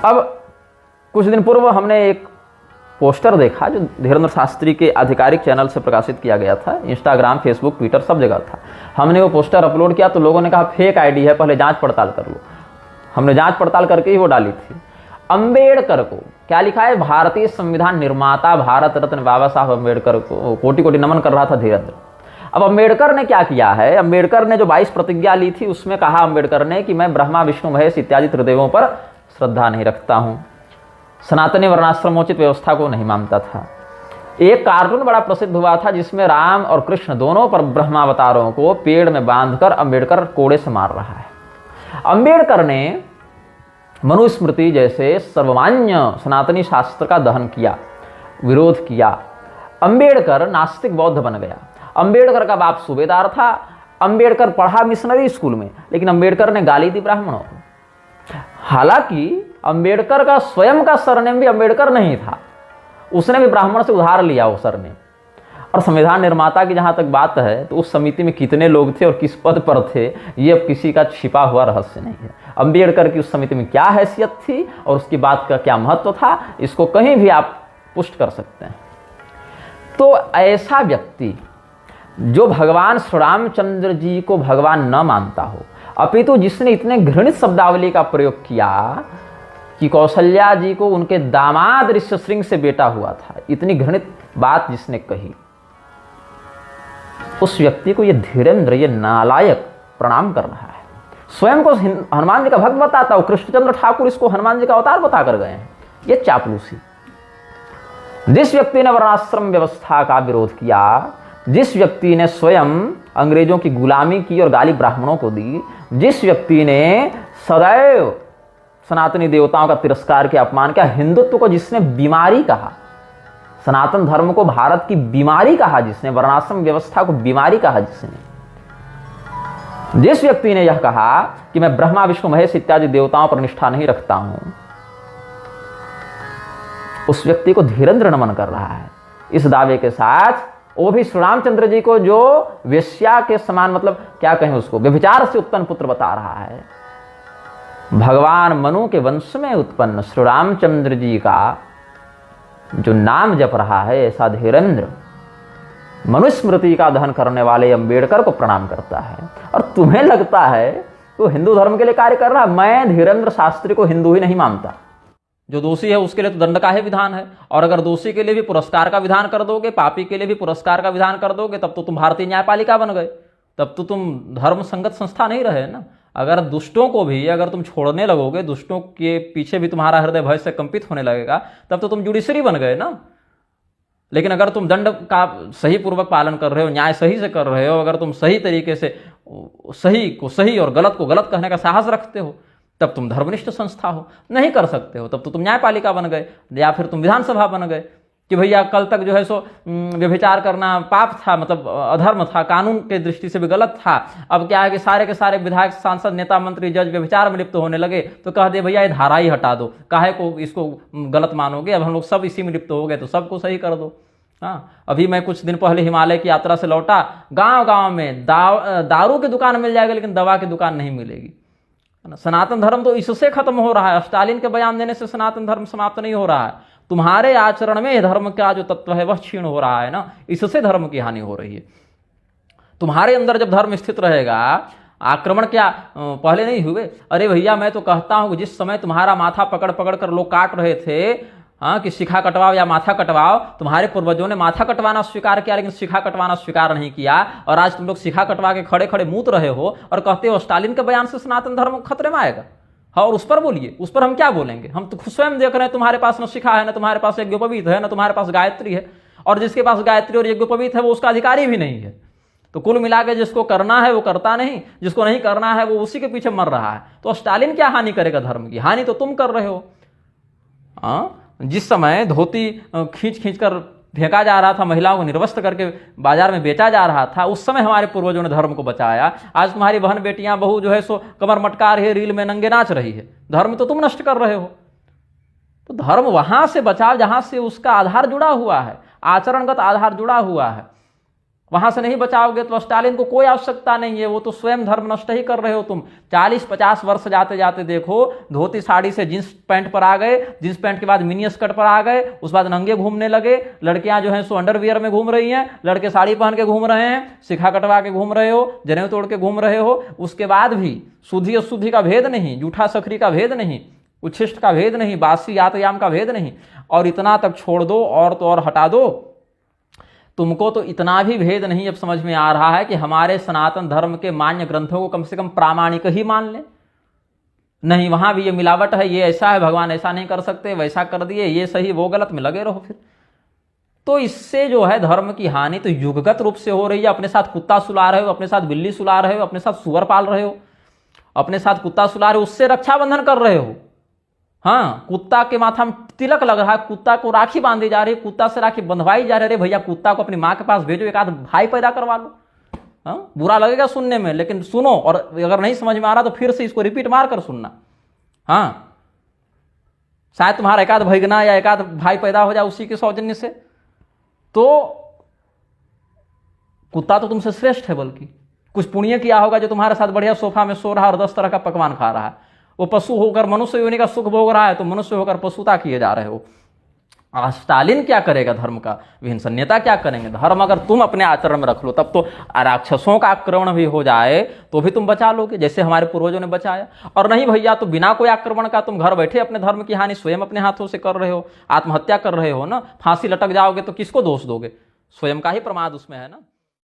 अब कुछ दिन पूर्व हमने एक पोस्टर देखा जो धीरेन्द्र शास्त्री के आधिकारिक चैनल से प्रकाशित किया गया था, इंस्टाग्राम, फेसबुक, ट्विटर सब जगह था। हमने वो पोस्टर अपलोड किया तो लोगों ने कहा फेक आईडी है, पहले जांच पड़ताल कर लो। हमने जांच पड़ताल करके ही वो डाली थी। अंबेडकर को क्या लिखा है, भारतीय संविधान निर्माता भारत रत्न बाबा साहब अंबेडकर को कोटि कोटि नमन कर रहा था धीरेन्द्र। अब अंबेडकर ने क्या किया है, अंबेडकर ने जो 22 प्रतिज्ञा ली थी उसमें कहा अंबेडकर ने कि मैं ब्रह्मा विष्णु महेश इत्यादि त्रिदेवों पर श्रद्धा नहीं रखता हूं, सनातनी वर्णाश्रमोचित व्यवस्था को नहीं मानता था। एक कार्टून बड़ा प्रसिद्ध हुआ था जिसमें राम और कृष्ण दोनों पर ब्रह्मावतारों को पेड़ में बांधकर अंबेडकर कोड़े से मार रहा है। अंबेडकर ने मनुस्मृति जैसे सर्वमान्य सनातनी शास्त्र का दहन किया, विरोध किया। अंबेडकर नास्तिक बौद्ध बन गया। अंबेडकर का बाप सूबेदार था। अंबेडकर पढ़ा मिशनरी स्कूल में, लेकिन अंबेडकर ने गाली दी ब्राह्मणों को। हालांकि अंबेडकर का स्वयं का सरनेम भी अंबेडकर नहीं था, उसने भी ब्राह्मण से उधार लिया वो सरनेम। और संविधान निर्माता की जहां तक बात है तो उस समिति में कितने लोग थे और किस पद पर थे ये अब किसी का छिपा हुआ रहस्य नहीं है। अंबेडकर की उस समिति में क्या हैसियत थी और उसकी बात का क्या महत्व था, इसको कहीं भी आप पुष्ट कर सकते हैं। तो ऐसा व्यक्ति जो भगवान श्री रामचंद्र जी को भगवान न मानता हो, अपितु जिसने इतने घृणित शब्दावली का प्रयोग किया कि कौशल्या जी को उनके दामाद ऋष्यशृंग से बेटा हुआ था, इतनी घृणित बात जिसने कही, उस व्यक्ति को ये धीरेन्द्र, ये नालायक प्रणाम कर रहा है। स्वयं को हनुमान जी का भक्त बताता हो, कृष्णचंद्र ठाकुर इसको हनुमान जी का अवतार बता कर गए हैं। ये चापलूसी। जिस व्यक्ति ने वर्णाश्रम व्यवस्था का विरोध किया, जिस व्यक्ति ने स्वयं अंग्रेजों की गुलामी की और गाली ब्राह्मणों को दी, जिस व्यक्ति ने सदैव सनातनी देवताओं का तिरस्कार किया, अपमान किया, हिंदुत्व को जिसने बीमारी कहा, सनातन धर्म को भारत की बीमारी कहा, जिसने वर्णाश्रम व्यवस्था को बीमारी कहा, जिस व्यक्ति ने यह कहा कि मैं ब्रह्मा विष्णु महेश इत्यादि देवताओं पर निष्ठा नहीं रखता हूं, उस व्यक्ति को धीरेन्द्र नमन कर रहा है। इस दावे के साथ वो भी श्री रामचंद्र जी को जो वेश्या के समान, मतलब क्या कहें उसको, व्यभिचार से उत्पन्न पुत्र बता रहा है। भगवान मनु के वंश में उत्पन्न श्री रामचंद्र जी का जो नाम जप रहा है, ऐसा धीरेन्द्र मनुस्मृति का दहन करने वाले अंबेडकर को प्रणाम करता है। और तुम्हें लगता है वो हिंदू धर्म के लिए कार्य कर रहा है। मैं धीरेन्द्र शास्त्री को हिंदू ही नहीं मानता। जो दोषी है उसके लिए तो दंड का ही विधान है, और अगर दोषी के लिए भी पुरस्कार का विधान कर दोगे, पापी के लिए भी पुरस्कार का विधान कर दोगे, तब तो तुम भारतीय न्यायपालिका बन गए, तब तो तुम धर्म संगत संस्था नहीं रहे ना। अगर दुष्टों को भी अगर तुम छोड़ने लगोगे, दुष्टों के पीछे भी तुम्हारा हृदय भय से कंपित होने लगेगा, तब तो तुम जुडिशरी बन गए ना। लेकिन अगर तुम दंड का सही पूर्वक पालन कर रहे हो, न्याय सही से कर रहे हो, अगर तुम सही तरीके से सही को सही और गलत को गलत कहने का साहस रखते हो, तब तुम धर्मनिष्ठ संस्था हो। नहीं कर सकते हो, तब तो तुम न्यायपालिका बन गए, या फिर तुम विधानसभा बन गए कि भैया कल तक जो है सो व्यभिचार करना पाप था, मतलब अधर्म था, कानून के दृष्टि से भी गलत था। अब क्या है कि सारे के सारे विधायक, सांसद, नेता, मंत्री, जज व्यभिचार में लिप्त होने लगे, तो कह दे भैया ये धारा ही हटा दो, काहे को इसको गलत मानोगे, अब हम लोग सब इसी में लिप्त हो गए तो सबको सही कर दो। हाँ, अभी मैं कुछ दिन पहले हिमालय की यात्रा से लौटा, गाँव गाँव में दारू की दुकान मिल जाएगी लेकिन दवा की दुकान नहीं मिलेगी। सनातन धर्म तो इससे खत्म हो रहा है। स्टालिन के बयान देने से सनातन धर्म समाप्त नहीं हो रहा है, तुम्हारे आचरण में धर्म का जो तत्व है वह क्षीण हो रहा है ना, इससे धर्म की हानि हो रही है। तुम्हारे अंदर जब धर्म स्थित रहेगा, आक्रमण क्या पहले नहीं हुए? अरे भैया मैं तो कहता हूं जिस समय तुम्हारा माथा पकड़ पकड़ कर लोग काट रहे थे, हाँ, कि शिखा कटवाओ या माथा कटवाओ, तुम्हारे पूर्वजों ने माथा कटवाना स्वीकार किया लेकिन शिखा कटवाना स्वीकार नहीं किया। और आज तुम लोग शिखा कटवा के खड़े खड़े मूत रहे हो और कहते हो स्टालिन के बयान से सनातन धर्म खतरे में आएगा। हाँ, और उस पर बोलिए, उस पर हम क्या बोलेंगे? हम तो स्वयं देख रहे हैं तुम्हारे पास न शिखा है, न तुम्हारे पास यज्ञोपवीत है, न तुम्हारे पास गायत्री है, और जिसके पास गायत्री और यज्ञोपवीत है वो उसका अधिकारी भी नहीं है। तो कुल मिला के जिसको करना है वो करता नहीं, जिसको नहीं करना है वो उसी के पीछे मर रहा है। तो स्टालिन क्या हानि करेगा धर्म की? हानि तो तुम कर रहे हो। हाँ, जिस समय धोती खींच खींच कर फेंका जा रहा था, महिलाओं को निर्वस्त्र करके बाजार में बेचा जा रहा था, उस समय हमारे पूर्वजों ने धर्म को बचाया। आज तुम्हारी बहन बेटियां बहू जो है सो कमर मटका रही है, रील में नंगे नाच रही है, धर्म तो तुम नष्ट कर रहे हो। तो धर्म वहां से बचाओ जहां से उसका आधार जुड़ा हुआ है, आचरणगत आधार जुड़ा हुआ है, वहां से नहीं बचाओगे तो स्टालिन को कोई आवश्यकता नहीं है, वो तो स्वयं धर्म नष्ट ही कर रहे हो तुम। 40-50 वर्ष जाते जाते देखो, धोती साड़ी से जींस पैंट पर आ गए, जींस पैंट के बाद मिनी स्कर्ट पर आ गए, उस बाद नंगे घूमने लगे। लड़कियां जो है सो अंडरवियर में घूम रही हैं, लड़के साड़ी पहन के घूम रहे हैं, सिखा कटवा के घूम रहे हो, जनेऊ तोड़ के घूम रहे हो। उसके बाद भी शुद्धि अशुद्धि का भेद नहीं, जूठा सखरी का भेद नहीं, उच्छिष्ट का भेद नहीं, बासी यातयाम का भेद नहीं, और इतना तक छोड़ दो और तो और हटा दो। तुमको तो इतना भी भेद नहीं अब समझ में आ रहा है कि हमारे सनातन धर्म के मान्य ग्रंथों को कम से कम प्रामाणिक ही मान लें। नहीं, वहां भी ये मिलावट है, ये ऐसा है, भगवान ऐसा नहीं कर सकते, वैसा कर दिए, ये सही वो गलत में लगे रहो फिर। तो इससे जो है धर्म की हानि तो युगगत रूप से हो रही है। अपने साथ कुत्ता सुला रहे हो, अपने साथ बिल्ली सुला रहे हो, अपने साथ सुअर पाल रहे हो, अपने साथ कुत्ता सुला रहे हो, उससे रक्षाबंधन कर रहे हो। हाँ, कुत्ता के माथा में तिलक लग रहा है, कुत्ता को राखी बांधी जा रही है, कुत्ता से राखी बंधवाई जा रही है। भैया कुत्ता को अपनी माँ के पास भेजो, एक आध भाई पैदा करवा लो। हाँ, बुरा लगेगा सुनने में, लेकिन सुनो, और अगर नहीं समझ में आ रहा तो फिर से इसको रिपीट मार कर सुनना। हाँ, शायद तुम्हारा एक आध भैगना या एक आध भाई पैदा हो जाए उसी के सौजन्य से। तो कुत्ता तो तुमसे श्रेष्ठ है, बल्कि कुछ पुण्य किया होगा जो तुम्हारे साथ बढ़िया सोफा में सो रहा और 10 तरह का पकवान खा रहा है। वो पशु होकर मनुष्य योनि का सुख भोग रहा है, तो मनुष्य होकर पशुता किए जा रहे हो। स्टालिन क्या करेगा धर्म का? विहिंसन नेता क्या करेंगे? धर्म अगर तुम अपने आचरण में रख लो तब तो राक्षसों का आक्रमण भी हो जाए तो भी तुम बचा लोगे, जैसे हमारे पूर्वजों ने बचाया। और नहीं भैया, तो बिना कोई आक्रमण का तुम घर बैठे अपने धर्म की हानि स्वयं अपने हाथों से कर रहे हो, आत्महत्या कर रहे हो ना। फांसी लटक जाओगे तो किसको दोष दोगे? स्वयं का ही प्रमाद उसमें है ना।